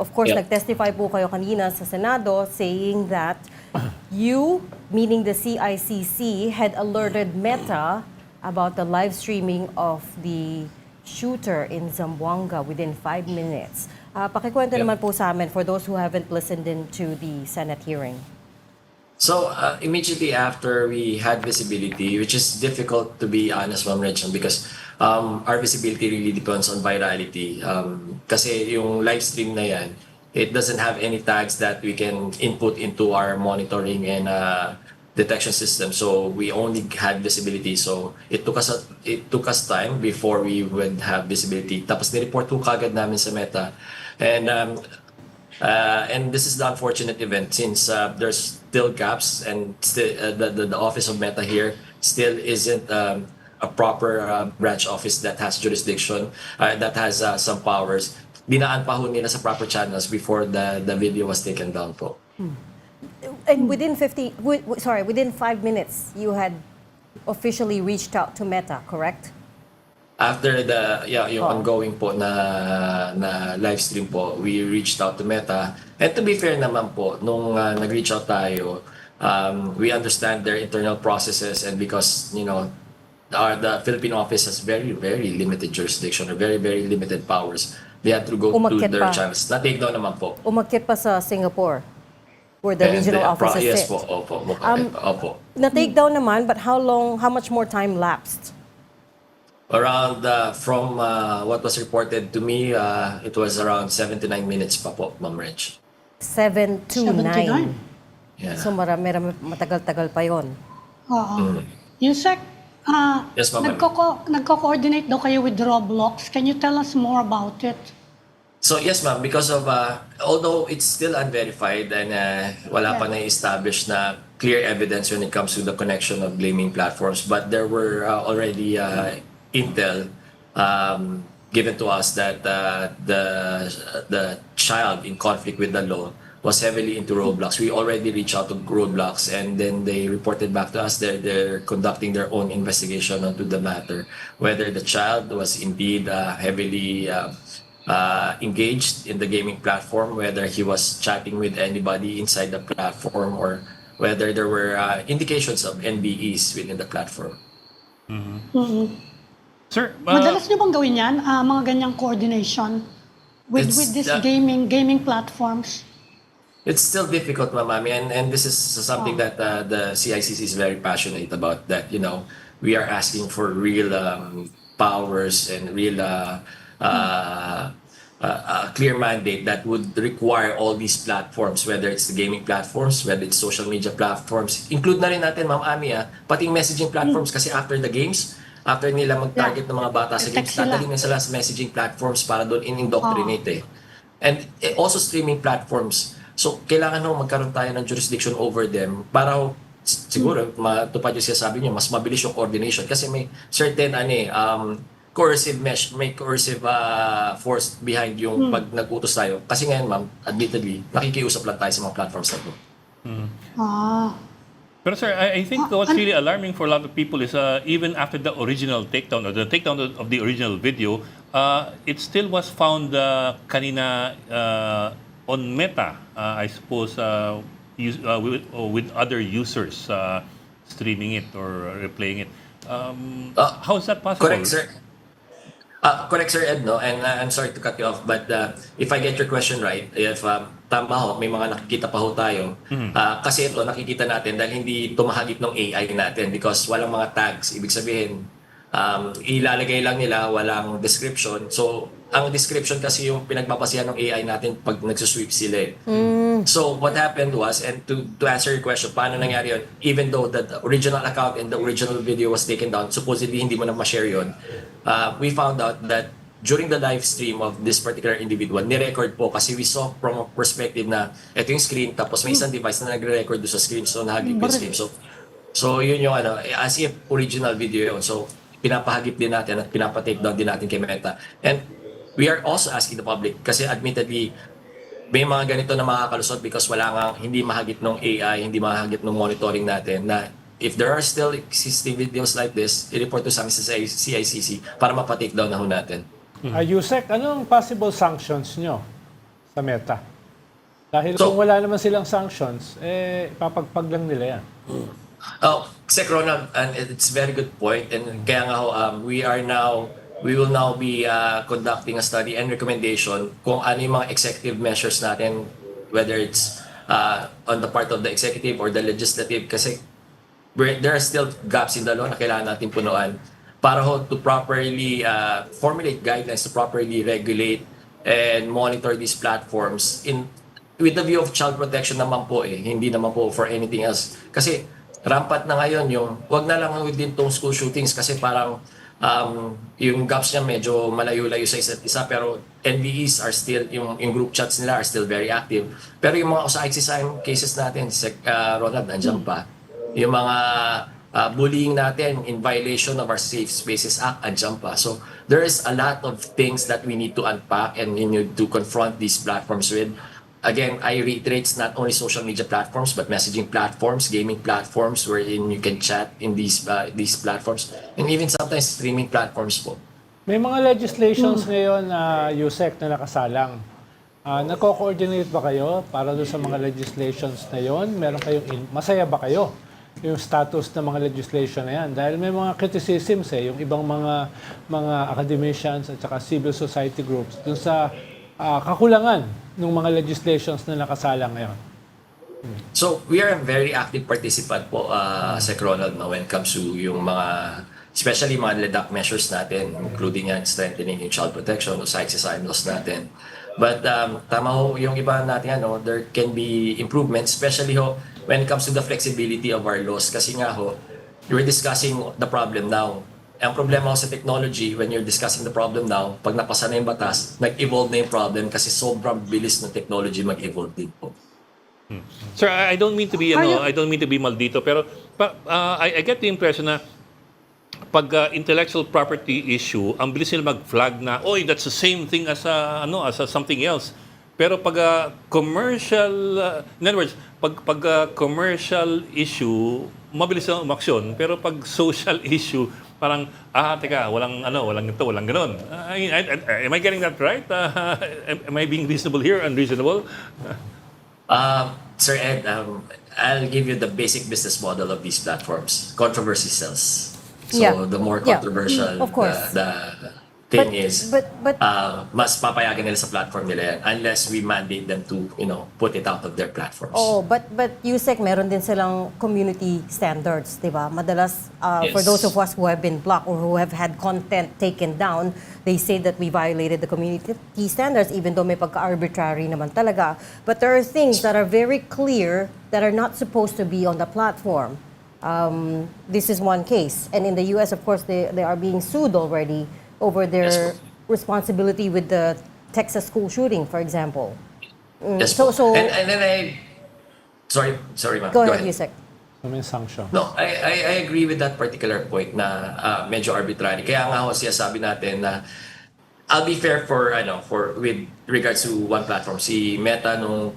Of course, Yeah. nag-testify po kayo kanina sa Senado saying that you, meaning the CICC, had alerted Meta about the live streaming of the shooter in Zamboanga within 5 minutes. Pakikwento naman po sa amin for those who haven't listened into the Senate hearing. So immediately after we had visibility, which is difficult to be honest, Ma'am Rachel, because our visibility really depends on virality. Kasi yung live stream na yan, it doesn't have any tags that we can input into our monitoring and detection system. So we only had visibility. So it took us time before we would have visibility. Tapos ni-report ko kagad namin sa Meta. And this is the unfortunate event since there's still gaps and still the office of Meta here still isn't a proper branch office that has jurisdiction, that has some powers. Dinaan pa ho nila sa proper channels before the video was taken down po. And within 5 minutes, you had officially reached out to Meta, correct? After yung ongoing po na live stream po, we reached out to Meta. And to be fair naman po, nung nag-reach out tayo, we understand their internal processes, and because, you know, the Philippine office has very, very limited jurisdiction or very, very limited powers. They had to go to their channels. Na-take down naman po. Umakyat pa sa Singapore, where the regional offices yes sit. po, opo. Na-take down naman, but how much more time lapsed? Around from what was reported to me, it was around 7 to 9 minutes pa po, Ma'am Reg. 7 to 9. Yeah. So matagal-tagal pa yon. Oo. Yusek, Yes, ma'am. nagko-coordinate daw kayo with Roblox. Can you tell us more about it? So yes, ma'am, because of although it's still unverified and wala pa na-establish na clear evidence when it comes to the connection of gaming platforms, but there were already intel given to us that the child in conflict with the law was heavily into Roblox. We already reached out to Roblox, and then they reported back to us that they're conducting their own investigation onto the matter, whether the child was indeed heavily engaged in the gaming platform, whether he was chatting with anybody inside the platform, or whether there were indications of NBEs within the platform. Sir, Madalas niyo bang gawin yan, mga ganyang coordination with this gaming platforms? It's still difficult, Ma'am, and this is something that the CICC is very passionate about, that, you know, we are asking for real powers and real clear mandate that would require all these platforms, whether it's the gaming platforms, whether it's social media platforms, include na rin natin, Ma'am Ami, pati messaging platforms, kasi after the games, after nila mag-target ng mga bata sa games, dadalhin na sila sa messaging platforms para doon in-indoctrinate And also streaming platforms. So, kailangan magkaroon tayo ng jurisdiction over them para siguro matupad yung sinasabi niyo, mas mabilis yung coordination kasi may certain coercive force behind yung pag nag-utos tayo. Kasi ngayon, ma'am, admittedly, nakikiusap lang tayo sa mga platforms na ito. Pero sir, I think what's really alarming for a lot of people is even after the original takedown or the takedown of the original video, it still was found kanina on Meta, I suppose, with other users streaming it or replaying it. How is that possible? Correct, sir. Correct, Sir Ed, no? And I'm sorry to cut you off, but if I get your question right, if tama ho, may mga nakikita pa ho tayo. Kasi ito, nakikita natin dahil hindi tumahagip ng AI natin because walang mga tags. Ibig sabihin, ilalagay lang nila, walang description. So, ang description kasi yung pinagpapasihan ng AI natin pag nagsusweep sila. So, what happened was, and to answer your question, paano nangyari yun? Even though the original account and the original video was taken down, supposedly hindi mo na ma-share yun, we found out that during the live stream of this particular individual, ni-record po kasi we saw from a perspective na ito yung screen, tapos may isang device na nagre-record doon sa screen, so nahagip yung screen. So yun yung as if original video yun. So, pinapahagip din natin at pinapa-take down din natin kay Meta. And we are also asking the public kasi admittedly may mga ganito na makakalusot because hindi mahagip ng AI, hindi mahagip ng monitoring natin na if there are still existing videos like this, i-report to sa amin sa CICC para mapa-take down na ho natin. Yusek, anong possible sanctions nyo sa Meta? Dahil So- kung wala naman silang sanctions, papagpag lang nila yan. Oh, Sec Ronald, and it's very good point. And kaya nga ho, we will now be conducting a study and recommendation kung ano yung mga executive measures natin, whether it's on the part of the executive or the legislative, kasi there are still gaps in the law na kailangan natin punuan para ho to properly formulate guidelines to properly regulate and monitor these platforms in with the view of child protection naman po hindi naman po for anything else. Kasi rampant na ngayon yung wag na lang within tong school shootings kasi parang yung gaps niya medyo malayo-layo sa isa't isa pero NBEs are still yung group chats nila are still very active. Pero yung mga CICC cases natin, Ronald, nandiyan pa. Yung mga bullying natin in violation of our Safe Spaces Act, andyan pa. So there is a lot of things that we need to unpack and we need to confront these platforms with. Again, I reiterate, it's not only social media platforms, but messaging platforms, gaming platforms, wherein you can chat in these platforms, and even sometimes streaming platforms po. May mga legislations ngayon na USEC na nakasalang. Nako-coordinate ba kayo para doon sa mga legislations na yon? Meron kayong masaya ba kayo yung status ng mga legislation na yan? Dahil may mga criticisms yung ibang mga academicians at saka civil society groups doon sa kakulangan ng mga legislations na nakasalang ngayon. So, we are a very active participant po, Sec Ronald, when it comes to yung mga, especially mga LEDAC measures natin, including yan, strengthening yung child protection o CICC laws natin. But tama ho, yung iba natin, there can be improvements, especially ho, when it comes to the flexibility of our laws. Kasi nga ho, we're discussing the problem now. Ang problema ko sa technology, when you're discussing the problem now, pag napasa na yung batas, nag-evolve na yung problem kasi sobrang bilis ng technology mag-evolve din po. Sir, I don't mean to be I don't mean to be maldito pero I get the impression na pag intellectual property issue, ang bilis nila mag-flag na, oy, that's the same thing as something else. Pero pag commercial, in other words, pag commercial issue, mabilis ang umaksyon. Pero pag social issue, parang, teka, walang ito, walang ganon. Am I getting that right? Am I being reasonable here, unreasonable? Sir Ed, I'll give you the basic business model of these platforms. Controversy sells. So the more controversial of course. the thing is, but mas papayagan nila sa platform nila yan unless we mandate them to, put it out of their platforms. Oh, but USEC meron din silang community standards, 'di ba? Madalas for Yes. those of us who have been blocked or who have had content taken down, they say that we violated the community standards even though may pagka-arbitrary naman talaga. But there are things that are very clear that are not supposed to be on the platform. This is one case. And in the US, of course, they are being sued already over their responsibility with the Texas school shooting, for example. Yes, So- po. so- and then sorry ma'am. Go ahead, Yusek. May sanction. No, I agree with that particular point na medyo arbitrary. Kaya nga ho siya sabi natin na I'll be fair for with regards to one platform. Si Meta nung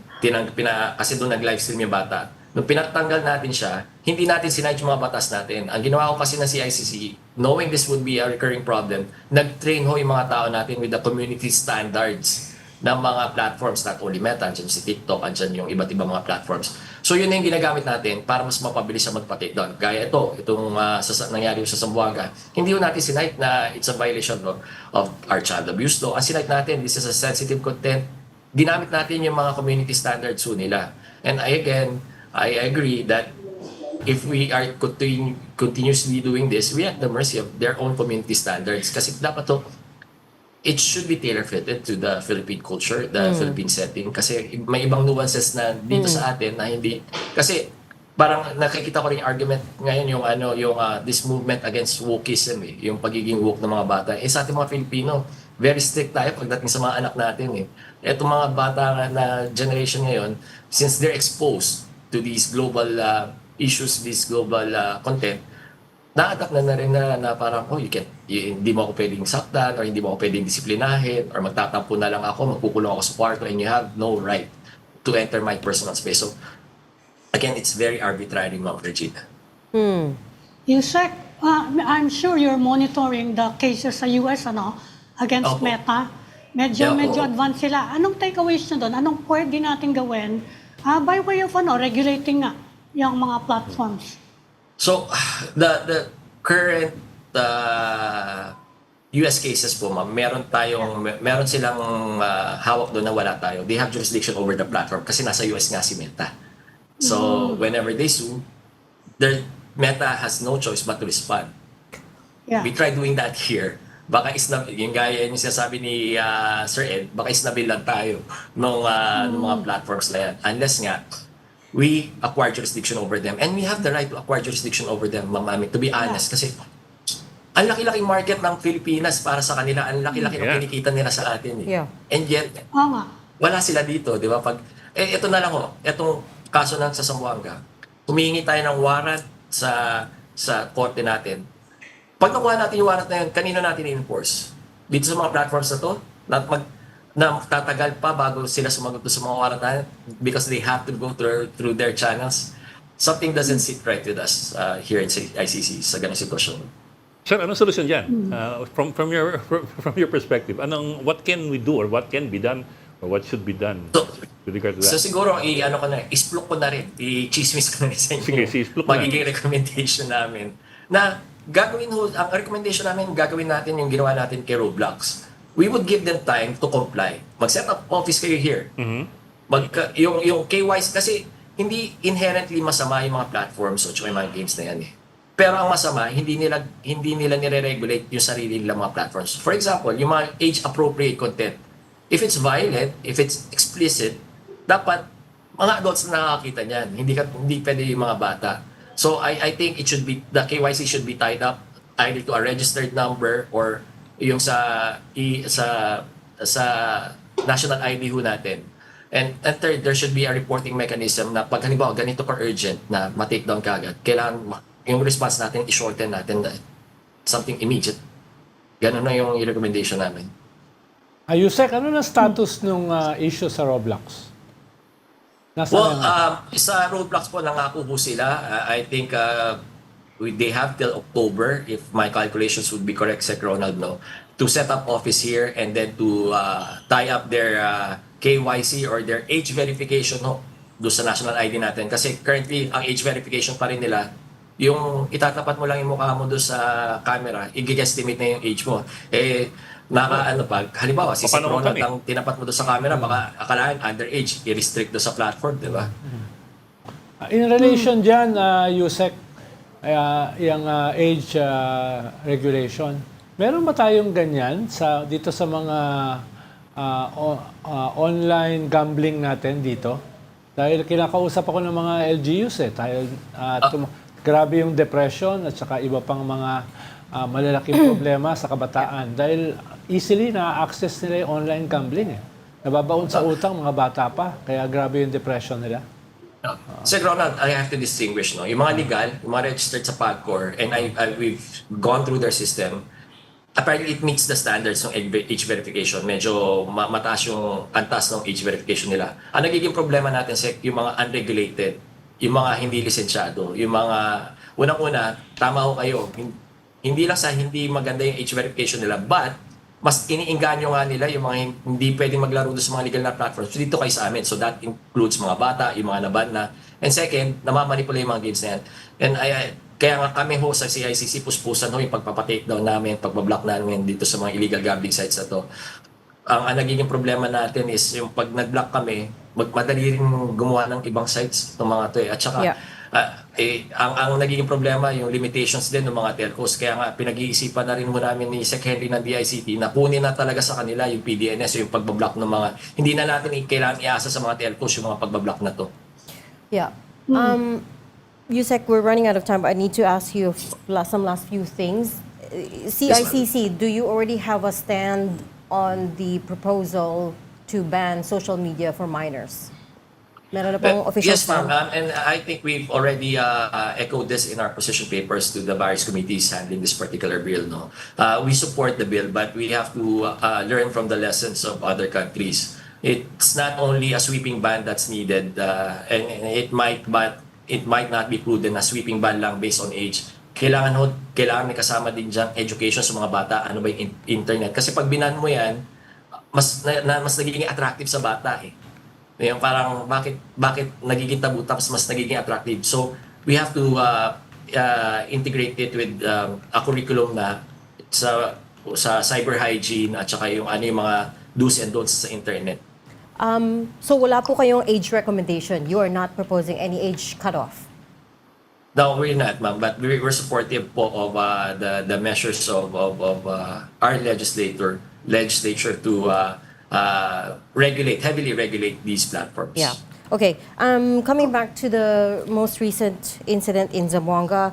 kasi doon nag-live stream yung bata. Nung pinatanggal natin siya, hindi natin sinayad yung mga batas natin. Ang ginawa ko kasi na CICC, knowing this would be a recurring problem, nag-train ho yung mga tao natin with the community standards ng mga platforms, not only Meta, andyan si TikTok, andyan yung iba't ibang mga platforms. So yun yung ginagamit natin para mas mapabilis siya magpa-take down. Gaya itong nangyari sa Zamboanga. Hindi ho natin sinayad na it's a violation of our child abuse law. Ang sinayad natin, this is a sensitive content. Ginamit natin yung mga community standards ho nila. And I agree that if we are continuously doing this, we are at the mercy of their own community standards. Kasi dapat it should be tailor-fitted to the Philippine culture, the Philippine setting. Kasi may ibang nuances na dito sa atin na hindi. Kasi parang nakikita ko rin yung argument ngayon yung this movement against wokeism, yung pagiging woke ng mga bata. Sa ating mga Filipino, very strict tayo pagdating sa mga anak natin. Etong mga bata na generation ngayon, since they're exposed to these global issues, this global content, na-attack na rin na parang, hindi mo ako pwedeng saktan or hindi mo ako pwedeng disiplinahin or magtatampo na lang ako, magkukulong ako sa kwarto and you have no right to enter my personal space. So, again, it's very arbitrary, Ma'am Regina. Yusek, I'm sure you're monitoring the cases sa US against Opo. Meta. Medyo oo. advanced sila. Anong takeaways nyo doon? Anong pwede natin gawin by way of regulating nga yung mga platforms? So, the current US cases po, ma'am, meron silang hawak doon na wala tayo. They have jurisdiction over the platform kasi nasa US nga si Meta. So, whenever they sue, their Meta has no choice but to respond. Yeah. We try doing that here. Baka yung gaya yung sinasabi ni Sir Ed, baka isnabil lang tayo nung mga platforms na yan. Unless nga, we acquire jurisdiction over them. And we have the right to acquire jurisdiction over them, Ma'am Ami, to be honest. Kasi ang laki-laki market ng Pilipinas para sa kanila. Ang laki-laki ng kinikita nila sa atin. Eh. Yeah. And yet, Oo nga. wala sila dito, di ba? Ito na lang itong kaso ng sa Zamboanga. Humihingi tayo ng warrant sa korte natin. Pag nakuha natin yung warrant na yun, kanino natin i-enforce? Dito sa mga platforms na to? Na tatagal pa bago sila sumagot sa mga warrant na yun because they have to go through their channels. Something doesn't sit right with us here in ICC sa ganung sitwasyon. Sir, anong solusyon dyan? From your perspective, what can we do or what can be done or what should be done with regard to that? So siguro, isplok ko na rin, i-chismis ko na rin sa inyo. Sige, isplok na. Magiging recommendation namin na ang recommendation namin, gagawin natin yung ginawa natin kay Roblox. We would give them time to comply. Mag-set up office kayo here. Yung KYC, kasi hindi inherently masama yung mga platforms o yung mga games na yan eh. Pero ang masama, hindi nila nire-regulate yung sarili nilang mga platforms. For example, yung mga age-appropriate content. If it's violent, if it's explicit, dapat mga adults na nakakita niyan. Hindi pwede yung mga bata. So I think the KYC should be tied up either to a registered number or yung sa national ID ho natin. And third, there should be a reporting mechanism na pag halimbawa ganito ka urgent na ma-take down kagad, kailangan yung response natin i-shorten natin something immediate. Ganun na yung recommendation namin. Yusek, ano na status nung issue sa Roblox? Sa Roblox po nangako po sila. I think they have till October, if my calculations would be correct, Sec Ronald, no, to set up office here and then to tie up their KYC or their age verification do sa national ID natin. Kasi currently, ang age verification pa rin nila, yung itatapat mo lang yung mukha mo do sa camera, i-guesstimate na yung age mo. Halimbawa, si Sec Ronald ang tinapat mo do sa camera, baka akalaan underage, i-restrict do sa platform, di ba? In relation dyan, Yusek, yung age regulation, meron ba tayong ganyan dito sa mga online gambling natin dito? Dahil kinakausap ako ng mga LGUs dahil grabe yung depression at saka iba pang mga malalaking problema sa kabataan dahil easily na-access nila yung online gambling Nababaon sa utang mga bata pa, kaya grabe yung depression nila. Sir Ronald, I have to distinguish, no? Yung mga legal, yung mga registered sa PAGCOR, and we've gone through their system, apparently it meets the standards ng age verification. Medyo mataas yung antas ng age verification nila. Ang nagiging problema natin, Sec, yung mga unregulated, yung mga hindi lisensyado, yung mga, unang-una, tama ho kayo, hindi lang sa hindi maganda yung age verification nila, but mas iniinganyo nga nila yung mga hindi pwedeng maglaro doon sa mga legal na platforms. So dito kayo sa amin. So that includes mga bata, yung mga naban na. And second, namamanipula yung mga games na yan. And kaya nga kami ho sa CICC, puspusan ho yung pagpapatake-down namin, pagbablock namin dito sa mga illegal gambling sites na to. Ang nagiging problema natin is yung pag nag-block kami, madali rin gumawa ng ibang sites ng mga to At saka, ang nagiging problema, yung limitations din ng mga telcos. Kaya nga, pinag-iisipan na rin mo namin ni Sec Henry ng DICT na kunin na talaga sa kanila yung PDNS, yung pagbablock ng mga, hindi na natin kailangan iasa sa mga telcos yung mga pagbablock na to. Yeah. Yusek, we're running out of time, but I need to ask you some last few things. CICC, do you already have a stand on the proposal to ban social media for minors? Meron na pong official Yes, ma'am. And I think we've already echoed this in our position papers to the various committees handling this particular bill. No, we support the bill, but we have to learn from the lessons of other countries. It's not only a sweeping ban that's needed, and it might not be prudent na sweeping ban lang based on age. Kailangan may kasama din dyan education sa mga bata. Ano ba yung internet? Kasi pag binan mo yan, mas nagiging attractive sa bata eh. Yung parang bakit nagiging tabu tapos mas nagiging attractive. So we have to integrate it with a curriculum na sa cyber hygiene at saka yung ano yung mga do's and don'ts sa internet. So wala po kayong age recommendation. You are not proposing any age cutoff. No, we're not, ma'am, but we're supportive po of the measures of our legislature to heavily regulate these platforms. Yeah. Okay. Coming back to the most recent incident in Zamboanga,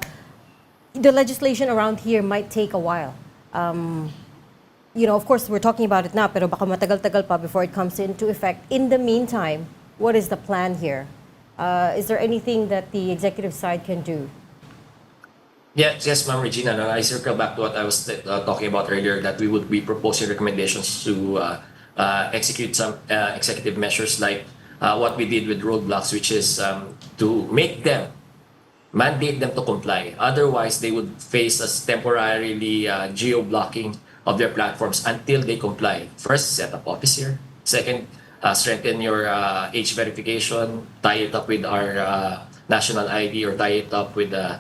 the legislation around here might take a while. Of course, we're talking about it now, pero baka matagal-tagal pa before it comes into effect. In the meantime, what is the plan here? Is there anything that the executive side can do? Yes, Ma'am Regina. No, I circle back to what I was talking about earlier, that we would be proposing recommendations to execute some executive measures like what we did with roadblocks, which is to mandate them to comply. Otherwise, they would face us temporarily geo-blocking of their platforms until they comply. First, set up office here. Second, strengthen your age verification, tie it up with our national ID or tie it up with the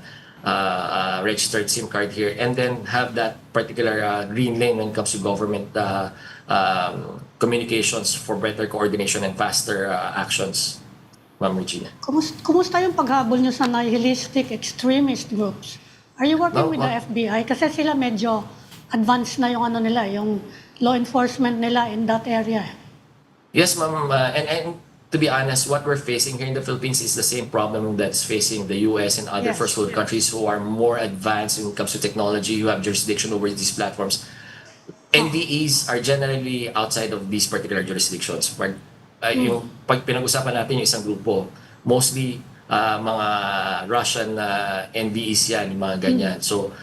registered SIM card here, and then have that particular green lane when it comes to government communications for better coordination and faster actions. Ma'am Regina. Kumusta yung paghabol nyo sa nihilistic extremist groups? Are you working with the FBI? Kasi sila medyo advanced na yung yung law enforcement nila in that area. Yes, ma'am. And to be honest, what we're facing here in the Philippines is the same problem that's facing the US and other Yes. first world countries who are more advanced when it comes to technology, who have jurisdiction over these platforms. NDEs are generally outside of these particular jurisdictions. Yung pag pinag-usapan natin yung isang grupo, mostly mga Russian NDEs yan, yung mga ganyan. So,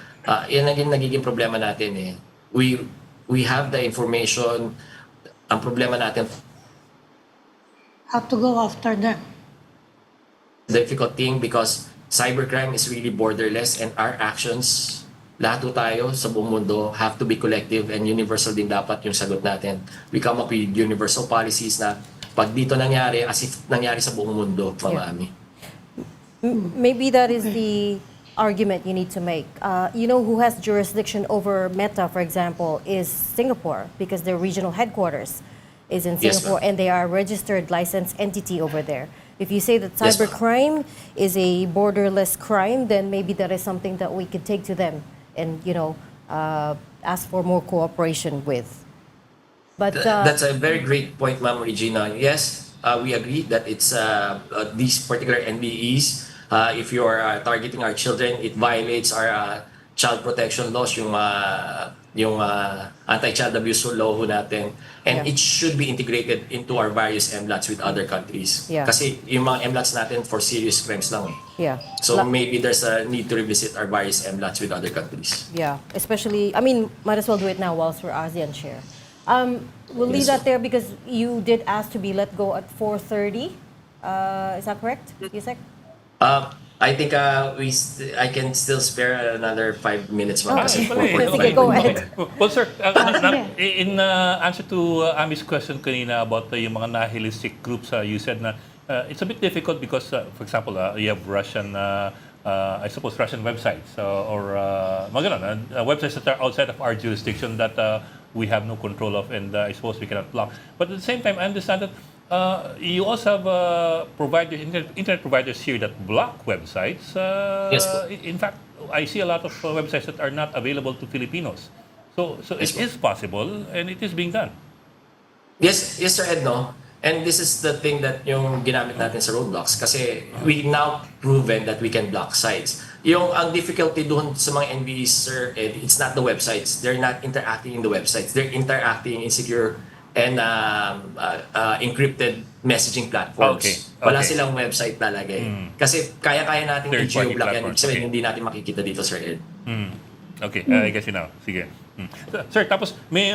yan ang nagiging problema natin eh. We have the information. Ang problema natin, How to go after them. difficult thing because cybercrime is really borderless and our actions, lahat po tayo sa buong mundo, have to be collective and universal din dapat yung sagot natin. We come up with universal policies na pag dito nangyari, as if nangyari sa buong mundo, mamami. Maybe that is the argument you need to make. Who has jurisdiction over Meta, for example, is Singapore, because their regional headquarters is in Yes, Singapore, and they are a registered licensed entity over there. If you say that Yes, ma'am. cybercrime is a borderless crime, then maybe that is something that we could take to them and, ask for more cooperation with. But That's a very great point, Ma'am Regina. Yes, we agree that it's these particular NBEs. If you are targeting our children, it violates our child protection laws, yung anti-child abuse law natin. And Yeah. it should be integrated into our various MLATs with other countries. Yeah. Kasi yung mga MLATs natin for serious crimes lang eh. yeah. So La- maybe there's a need to revisit our various MLATs with other countries. Yeah, especially, might as well do it now whilst we're ASEAN chair. We'll leave Yes, that there because you did ask to be let go at 4:30. Is that correct, Yusek? I think I can still spare another 5 minutes. Ma'am, kasi Okay. 4:45 Sige, go ahead. Well, sir, sige. in answer to Ami's question kanina about yung mga nihilistic groups, you said na it's a bit difficult because, for example, you have Russian, I suppose, Russian websites or mga ganun, websites that are outside of our jurisdiction that we have no control of, and I suppose we cannot block. But at the same time, I understand that you also have internet providers here that block websites. Yes, po. In fact, I see a lot of websites that are not available to Filipinos. So Yes, it po. is possible, and it is being done. Yes, Sir Ed, no? And this is the thing that yung ginamit natin sa roadblocks kasi we now proven that we can block sites. Ang difficulty doon sa mga NBEs, Sir Ed, it's not the websites. They're not interacting in the websites. They're interacting in secure and encrypted messaging platforms. Okay, Wala okay. silang website talaga eh. Kasi kaya-kaya natin Third-party i-geoblock yan. platforms, Ibig sabihin, okay. hindi natin makikita dito, Sir Ed. Okay, I guess you know. Sige. Sir, tapos may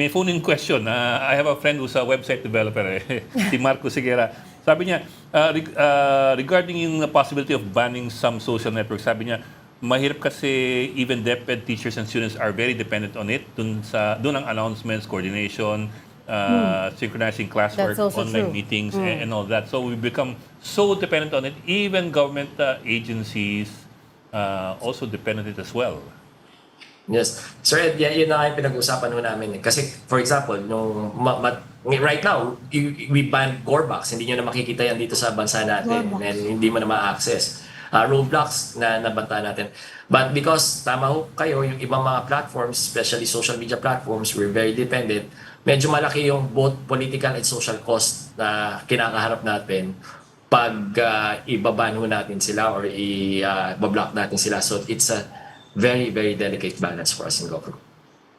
phone-in question. I have a friend who's a website developer, si Marco Seguera. Sabi niya, regarding yung possibility of banning some social networks, sabi niya, mahirap kasi even DepEd teachers and students are very dependent on it. Dun ang announcements, coordination, synchronizing classwork, That's also online true. meetings, and all that. So we become so dependent on it. Even government agencies also depend on it as well. Yes. Sir Ed, yun na nga yung pinag-uusapan ho namin. Kasi, for example, right now, we ban Corebox. Hindi nyo na makikita yan dito sa bansa natin. Corebox. And hindi mo na ma-access. Roblox na nabanta natin. But because, tama ho kayo, yung ibang mga platforms, especially social media platforms, we're very dependent. Medyo malaki yung both political and social cost na kinakaharap natin pag ibaban ho natin sila or i-block natin sila. So, it's a very, very delicate balance for us in government.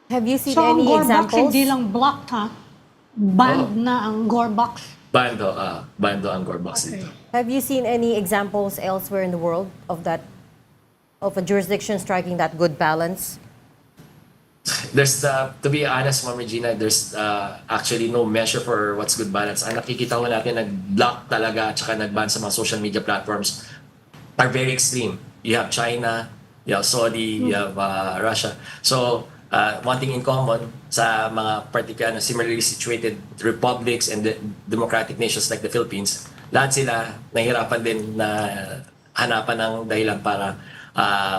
Have you seen So ang any Gorebox examples? hindi lang blocked ha? Banned na ang Gorebox. Bando ang Gorebox Okay. dito. Have you seen any examples elsewhere in the world of a jurisdiction striking that good balance? There's, to be honest, Ma'am Regina, there's actually no measure for what's good balance. Ang nakikita ko natin, nag-block talaga at saka nag-ban sa mga social media platforms are very extreme. You have China, you have Saudi, you have Russia. So, one thing in common sa mga particular similarly situated republics and democratic nations like the Philippines, lahat sila nahihirapan din na hanapan ng dahilan para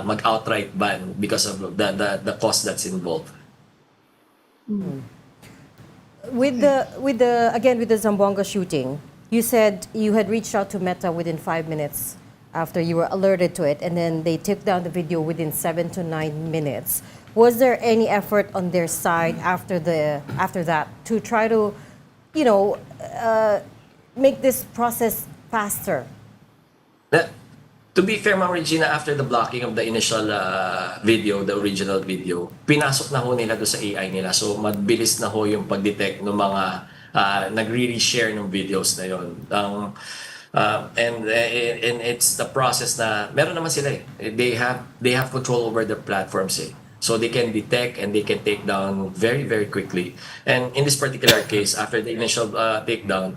mag-outright ban because of the cost that's involved. With the Zamboanga shooting, you said you had reached out to Meta within 5 minutes after you were alerted to it, and then they took down the video within 7 to 9 minutes. Was there any effort on their side after that to try to, make this process faster? To be fair, Ma'am Regina, after the blocking of the initial video, the original video, pinasok na ho nila doon sa AI nila. So, mabilis na ho yung pag-detect ng mga nagre-reshare ng videos na yon. And it's the process na meron naman sila eh. They have control over their platforms eh. So they can detect and they can take down very, very quickly. And in this particular case, after the initial takedown,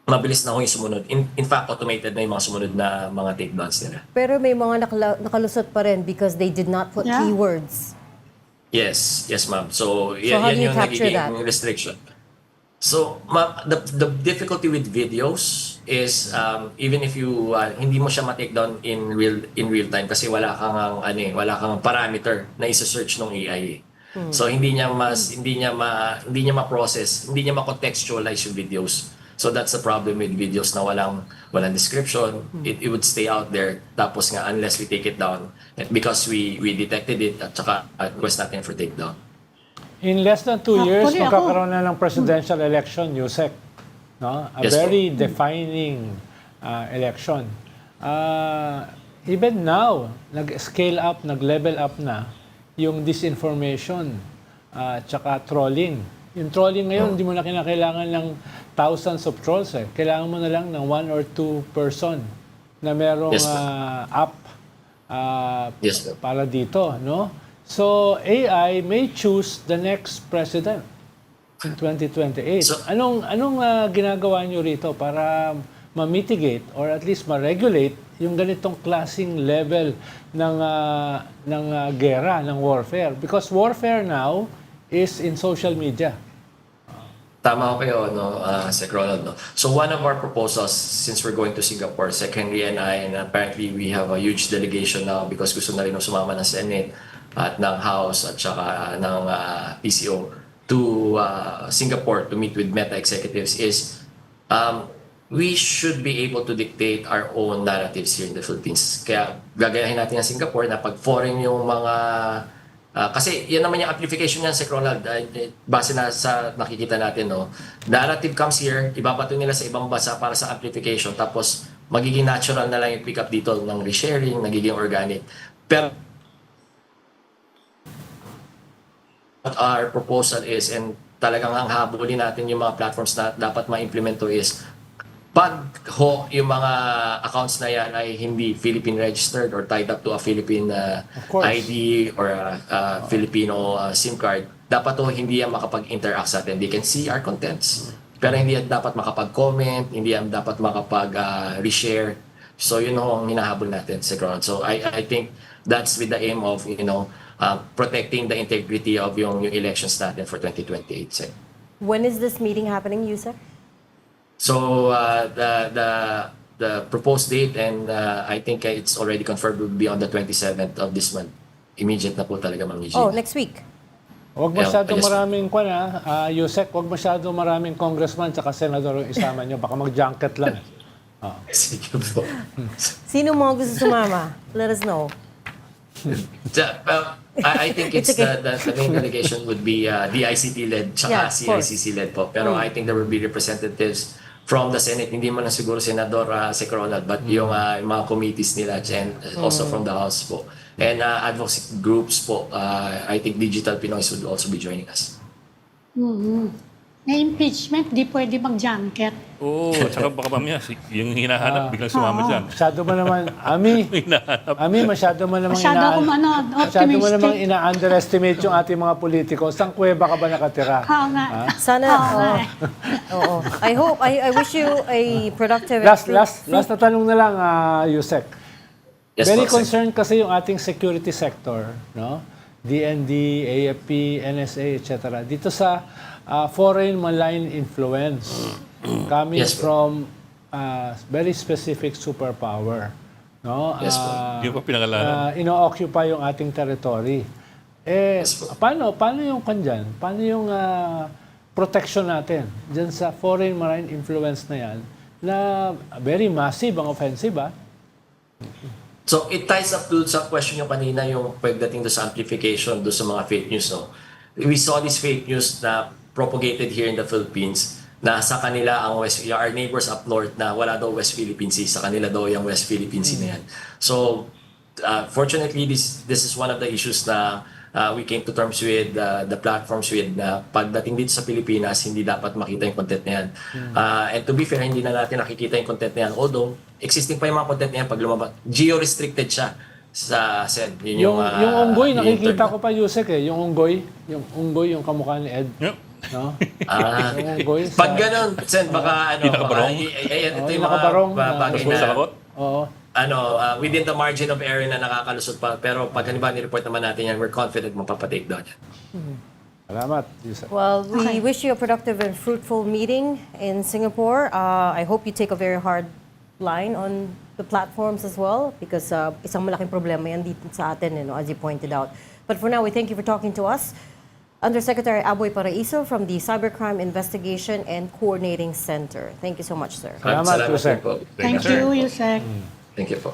mabilis na ho yung sumunod. In fact, automated na yung mga sumunod na mga takedowns nila. Pero may mga nakalusot pa rin because they did not put Yeah. keywords. Yes, ma'am. So, how do yan you yung capture nagiging that? restriction. So, the difficulty with videos is even if you hindi mo siya ma-take down in real time kasi wala kang parameter na isa-search ng AI. So hindi niya ma-process, hindi niya ma-contextualize yung videos. So that's the problem with videos na walang description. It would stay out there tapos nga unless we take it down because we detected it at saka request natin for takedown. In less than 2 years, Actually, magkakaroon na ng presidential election, CICC. No? A Yes, very defining election. Even now, nag-scale up, nag-level up na yung disinformation tsaka trolling. Yung trolling ngayon, hindi mo na kinakailangan ng thousands of trolls. Kailangan mo na lang ng 1 or 2 person na merong Yes, app Yes, sir. para dito, no? So, AI may choose the next president in 2028. So- Anong ginagawa nyo rito para ma-mitigate or at least ma-regulate yung ganitong klaseng level ng gera, ng warfare? Because warfare now is in social media. Tama ko kayo, Sec. Ronald. No? So one of our proposals, since we're going to Singapore, Sec. Henry and I, and apparently we have a huge delegation now because gusto na rin sumama ng Senate at ng House at saka ng PCO to Singapore to meet with Meta executives is we should be able to dictate our own narratives here in the Philippines. Kaya gagayahin natin ang Singapore na pag foreign yung mga kasi yan naman yung amplification niyan, Sec. Ronald, base na sa nakikita natin, no? Narrative comes here, ibabato nila sa ibang bansa para sa amplification, tapos magiging natural na lang yung pick up dito ng resharing, nagiging organic. Pero what our proposal is, and talagang ang habulin natin yung mga platforms na dapat ma-implemento is, pag yung mga accounts na yan ay hindi Philippine registered or tied up to a Philippine course. ID or Filipino SIM card, dapat hindi yan makapag-interact sa atin. They can see our contents, pero hindi yan dapat makapag-comment, hindi yan dapat makapag-reshare. So yun ang hinahabol natin, Sec. Ron. So I think that's with the aim of, protecting the integrity of yung elections natin for 2028, sir. When is this meeting happening, Yusek? So the proposed date, and I think it's already confirmed, will be on the 27th of this month. Immediate na po talaga, Ma'am Eugene. Oh, next week. Huwag masyadong Yes, po. maraming Yusek, huwag masyadong maraming congressman at senador yung isama nyo. Baka mag-junket lang. Sige po. Sino mga gusto sumama? Let us know. I think it's It's okay. the main delegation would be DICT-led Yeah, tsaka of course. CICC-led po. Pero I think there will be representatives from the Senate, hindi man lang siguro Senador Secronal, but yung mga committees nila and also from the House po. And advocacy groups po, I think Digital Pinoy would also be joining us. Na impeachment, di pwede mag-junket. Oo, tsaka baka mamaya, yung hinahanap, biglang sumama dyan. Masyado mo naman, Ami, masyado mo namang Masyado akong masyado mo namang optimistic. ina-underestimate yung ating mga politiko. Saan kuweba ka ba nakatira? Oo nga. Sana, oo. I wish you a productive Last na tanong na lang, Yusek. Yes, Very po, sir. concerned kasi yung ating security sector, no? DND, AFP, NSA, etc. Dito sa foreign malign influence coming Yes, po. from very specific superpower, no? Yes, po. Yung pa pinangalanan. Ino-occupy yung ating territory. Yes, po. Paano yung kanyan? Paano yung protection natin dyan sa foreign malign influence na yan na very massive ang offensive, So it ties up to sa question yung kanina, yung pagdating do sa amplification do sa mga fake news, no? We saw this fake news na propagated here in the Philippines na sa kanila ang our neighbors up north na wala daw West Philippine Sea, sa kanila daw yung West Philippine Sea na yan. So fortunately this is one of the issues na we came to terms with the platforms with na pagdating dito sa Pilipinas hindi dapat makita yung content na yan. And to be fair, hindi na natin nakikita yung content na yan, although existing pa yung mga content na yan pag lumabas. Geo-restricted siya sa SED. Yung unggoy, yung nakikita term. ko pa, Yusek, yung unggoy, yung kamukha ni Ed. Yep. No? Ah, Yung unggoy. pag ganun, Sen, baka Yung nakabarong? ito yung yung nakabarong, mga bagay Mas na masakot? Oo. within the margin of error na nakakalusot pa. Pero pag halimbawa ni-report naman natin yan, we're confident mapapatake down yan. Salamat, Yusek. Well, we wish you a productive and fruitful meeting in Singapore. I hope you take a very hard line on the platforms as well because isang malaking problema yan dito sa atin, as you pointed out. But for now, we thank you for talking to us. Undersecretary Aboy Paraiso from the Cybercrime Investigation and Coordinating Center. Thank you so much, sir. Salamat, Salamat Yusek. po. Thank you, Yusek. Thank you po.